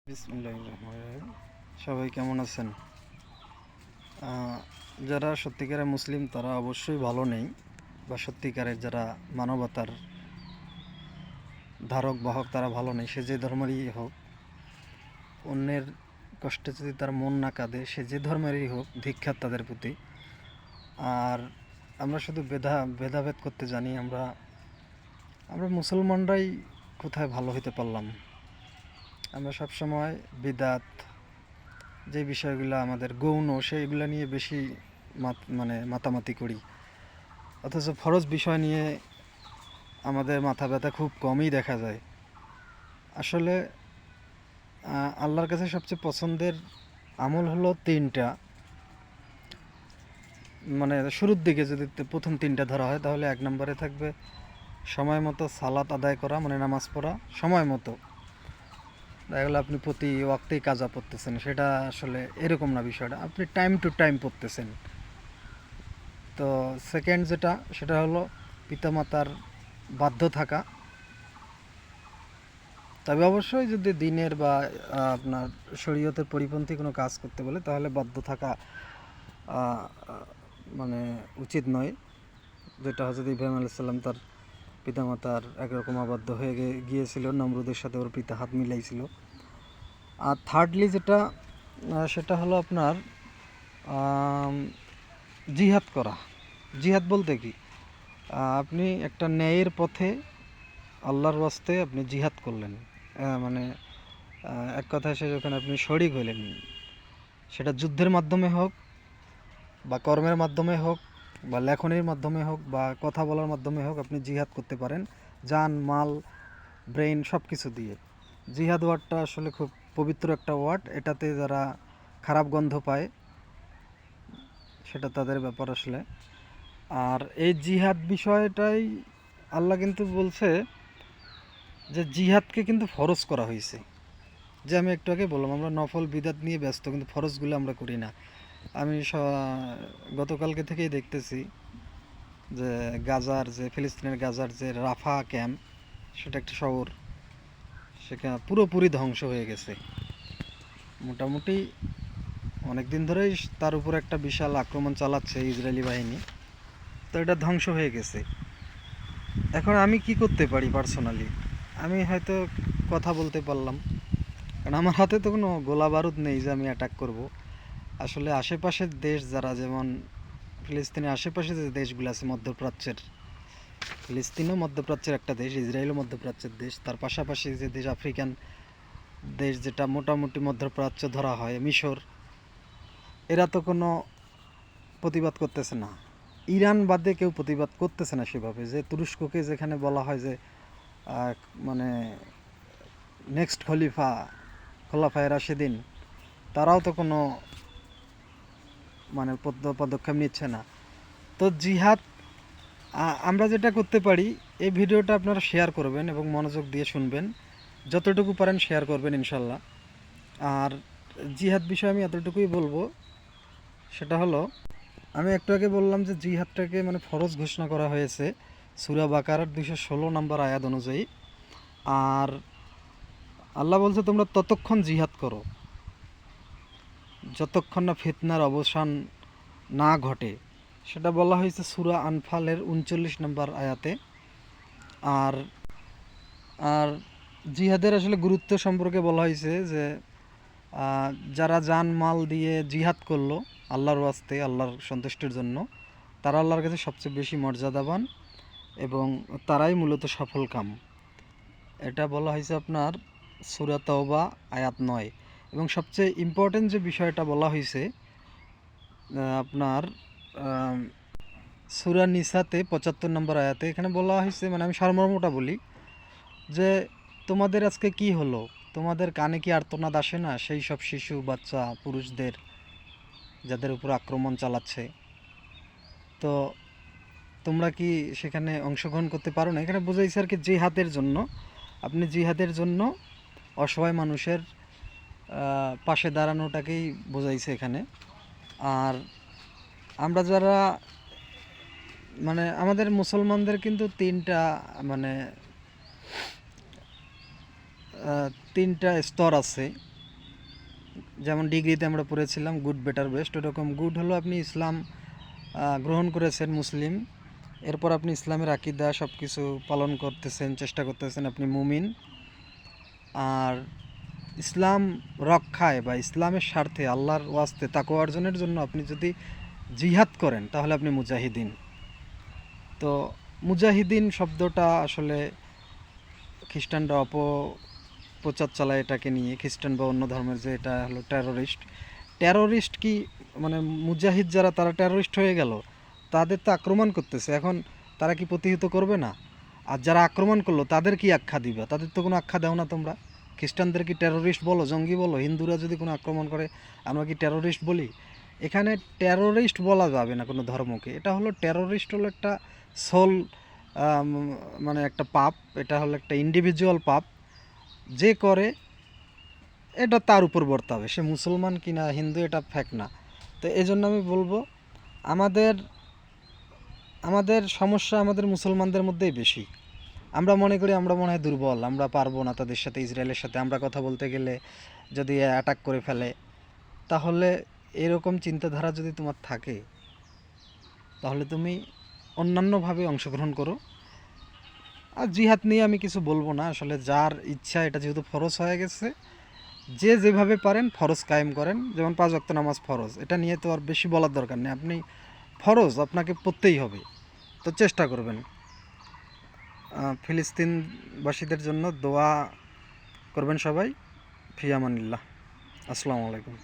বিসমিল্লাহির রহমানির রহিম। সবাই কেমন আছেন? যারা সত্যিকারের মুসলিম তারা অবশ্যই ভালো নেই, বা সত্যিকারের যারা মানবতার ধারক বাহক তারা ভালো নেই। সে যে ধর্মেরই হোক, অন্যের কষ্টে যদি তার মন না কাঁদে, সে যে ধর্মেরই হোক, ধিক্কার তাদের প্রতি। আর আমরা শুধু ভেদাভেদ করতে জানি। আমরা মুসলমানরাই কোথায় ভালো হতে পারলাম? আমরা সবসময় বিদাত যে বিষয়গুলো আমাদের গৌণ সেইগুলো নিয়ে বেশি মাতামাতি করি, অথচ ফরজ বিষয় নিয়ে আমাদের মাথা ব্যথা খুব কমই দেখা যায়। আসলে আল্লাহর কাছে সবচেয়ে পছন্দের আমল হলো তিনটা। শুরুর দিকে যদি প্রথম তিনটা ধরা হয়, তাহলে এক নম্বরে থাকবে সময় মতো সালাত আদায় করা, নামাজ পড়া সময় মতো। দেখা গেলো আপনি প্রতি ওয়াক্তেই কাজা পড়তেছেন, সেটা আসলে এরকম না বিষয়টা, আপনি টাইম টু টাইম পড়তেছেন। তো সেকেন্ড সেটা হলো পিতামাতার বাধ্য থাকা। তবে অবশ্যই যদি দিনের বা আপনার শরীয়তের পরিপন্থী কোনো কাজ করতে বলে, তাহলে বাধ্য থাকা উচিত নয়। যেটা হযরত ইব্রাহিম আলাইহিস সালাম তার পিতামাতার একরকম আবদ্ধ হয়ে গিয়েছিল, নমরুদের সাথে ওর পিতা হাত মিলাইছিল। আর থার্ডলি সেটা হলো আপনার জিহাদ করা। জিহাদ বলতে কি, আপনি একটা ন্যায়ের পথে আল্লাহর ওয়াস্তে আপনি জিহাদ করলেন। এক কথায় সে যখন আপনি শরীক হইলেন, সেটা যুদ্ধের মাধ্যমে হোক, বা কর্মের মাধ্যমে হোক, বা লেখনের মাধ্যমে হোক, বা কথা বলার মাধ্যমে হোক, আপনি জিহাদ করতে পারেন জান মাল ব্রেইন সব কিছু দিয়ে। জিহাদ ওয়ার্ডটা আসলে খুব পবিত্র একটা ওয়ার্ড। এটাতে যারা খারাপ গন্ধ পায় সেটা তাদের ব্যাপার আসলে। আর এই জিহাদ বিষয়টাই আল্লাহ কিন্তু বলছে যে জিহাদকে কিন্তু ফরজ করা হয়েছে। যে আমি একটু আগে বললাম, আমরা নফল বিদাত নিয়ে ব্যস্ত, কিন্তু ফরজগুলো আমরা করি না। আমি গতকালকে থেকেই দেখতেছি যে ফিলিস্তিনের গাজার যে রাফা ক্যাম্প, সেটা একটা শহর, সেখানে পুরোপুরি ধ্বংস হয়ে গেছে। মোটামুটি অনেক দিন ধরেই তার উপর একটা বিশাল আক্রমণ চালাচ্ছে ইসরায়েলি বাহিনী। তো এটা ধ্বংস হয়ে গেছে। এখন আমি কি করতে পারি পার্সোনালি? আমি হয়তো কথা বলতে পারলাম, কারণ আমার হাতে তো কোনো গোলা বারুদ নেই যে আমি অ্যাটাক করব। আসলে আশেপাশের দেশ যারা, যেমন ফিলিস্তিনের আশেপাশে যে দেশগুলো আছে মধ্যপ্রাচ্যের, ফিলিস্তিনও মধ্যপ্রাচ্যের একটা দেশ, ইসরায়েলও মধ্যপ্রাচ্যের দেশ, তার পাশাপাশি যে দেশ আফ্রিকান দেশ যেটা মোটামুটি মধ্যপ্রাচ্য ধরা হয়, মিশর, এরা তো কোনো প্রতিবাদ করতেছে না। ইরান বাদে কেউ প্রতিবাদ করতেছে না সেভাবে। যে তুরস্ককে যেখানে বলা হয় যে নেক্সট খোলাফায়ে রাশিদিন, তারাও তো কোনো পদক্ষেপ নিচ্ছে না। তো জিহাদ আমরা যেটা করতে পারি, এই ভিডিওটা আপনারা শেয়ার করবেন এবং মনোযোগ দিয়ে শুনবেন, যতটুকু পারেন শেয়ার করবেন ইনশাল্লাহ। আর জিহাদ বিষয়ে আমি এতটুকুই বলবো, সেটা হলো আমি একটু আগে বললাম যে জিহাদটাকে ফরজ ঘোষণা করা হয়েছে সূরা বাকারার 216 নম্বর আয়াত অনুযায়ী। আর আল্লাহ বলছে তোমরা ততক্ষণ জিহাদ করো যতক্ষণ না ফিতনার অবসান না ঘটে। সেটা বলা হয়েছে সূরা আনফালের 39 নম্বর আয়াতে। আর আর জিহাদের আসলে গুরুত্ব সম্পর্কে বলা হয়েছে যে যারা জান মাল দিয়ে জিহাদ করলো আল্লাহর ওয়াস্তে, আল্লাহর সন্তুষ্টির জন্য, তারা আল্লাহর কাছে সবচেয়ে বেশি মর্যাদাবান এবং তারাই মূলত সফল কাম। এটা বলা হয়েছে আপনার সূরা তাওবা আয়াত 9। এবং সবচেয়ে ইম্পর্টেন্ট যে বিষয়টা বলা হয়েছে আপনার সূরা নিসাতে 75 নম্বর আয়াতে, এখানে বলা হয়েছে, আমি সারমর্মটা বলি, যে তোমাদের আজকে কি হলো? তোমাদের কানে কি আর্তনাদ আসে না সেই সব শিশু বাচ্চা পুরুষদের যাদের উপর আক্রমণ চালাচ্ছে? তো তোমরা কি সেখানে অংশগ্রহণ করতে পারো না? এখানে বোঝাইছে আর কি জিহাদের জন্য, আপনি জিহাদের জন্য অসহায় মানুষের পাশে দাঁড়ানোটাকেই বোঝাইছে এখানে। আর আমরা যারা আমাদের মুসলমানদের কিন্তু তিনটা স্তর আছে। যেমন ডিগ্রিতে আমরা পড়েছিলাম গুড বেটার বেস্ট, ওরকম গুড হলো আপনি ইসলাম গ্রহণ করেছেন, মুসলিম, এরপর আপনি ইসলামের আকীদা সব কিছু পালন করতেছেন, চেষ্টা করতেছেন, আপনি মুমিন। আর ইসলাম রক্ষায় বা ইসলামের স্বার্থে আল্লাহর ওয়াস্তে তাকওয়া অর্জনের জন্য আপনি যদি জিহাদ করেন তাহলে আপনি মুজাহিদিন। তো মুজাহিদিন শব্দটা আসলে খ্রিস্টানরা অপপ্রচার চালায় এটাকে নিয়ে, খ্রিস্টান বা অন্য ধর্মের, যে এটা হলো টেরোরিস্ট। টেরোরিস্ট কি মানে মুজাহিদ যারা তারা টেরোরিস্ট হয়ে গেল? তাদের তো আক্রমণ করতেছে, এখন তারা কি প্রতিহত করবে না? আর যারা আক্রমণ করলো তাদের কি আখ্যা দিবা? তাদের তো কোনো আখ্যা দাও না তোমরা। খ্রিস্টানদের কি টেরোরিস্ট বলো, জঙ্গি বলো? হিন্দুরা যদি কোনো আক্রমণ করে আমরা কি টেরোরিস্ট বলি? এখানে টেরোরিস্ট বলা যাবে না কোনো ধর্মকে। এটা হলো টেরোরিস্ট হলো একটা সোল, মানে একটা পাপ, এটা হলো একটা ইন্ডিভিজুয়াল পাপ। যে করে এটা তার উপর বর্তাবে, সে মুসলমান কিনা হিন্দু এটা ফ্যাক্ট না। তো এই জন্য আমি বলবো আমাদের আমাদের সমস্যা আমাদের মুসলমানদের মধ্যেই বেশি। আমরা মনে করি আমরা মনে হয় দুর্বল, আমরা পারবো না তাদের সাথে, ইসরায়েলের সাথে আমরা কথা বলতে গেলে যদি অ্যাটাক করে ফেলে। তাহলে এরকম চিন্তাধারা যদি তোমার থাকে তাহলে তুমি অন্যান্যভাবে অংশগ্রহণ করো। আর জিহাদ নিয়ে আমি কিছু বলবো না, আসলে যার ইচ্ছা, এটা যেহেতু ফরজ হয়ে গেছে, যে যেভাবে পারেন ফরজ কায়েম করেন। যেমন 5 ওয়াক্ত নামাজ ফরজ, এটা নিয়ে তো আর বেশি বলার দরকার নেই, আপনি ফরজ আপনাকে পড়তেই হবে। তো চেষ্টা করবেন। ফিলিস্তিনবাসীদের জন্য দোয়া করবেন সবাই। ফি আমানিল্লাহ। আসসালামু আলাইকুম।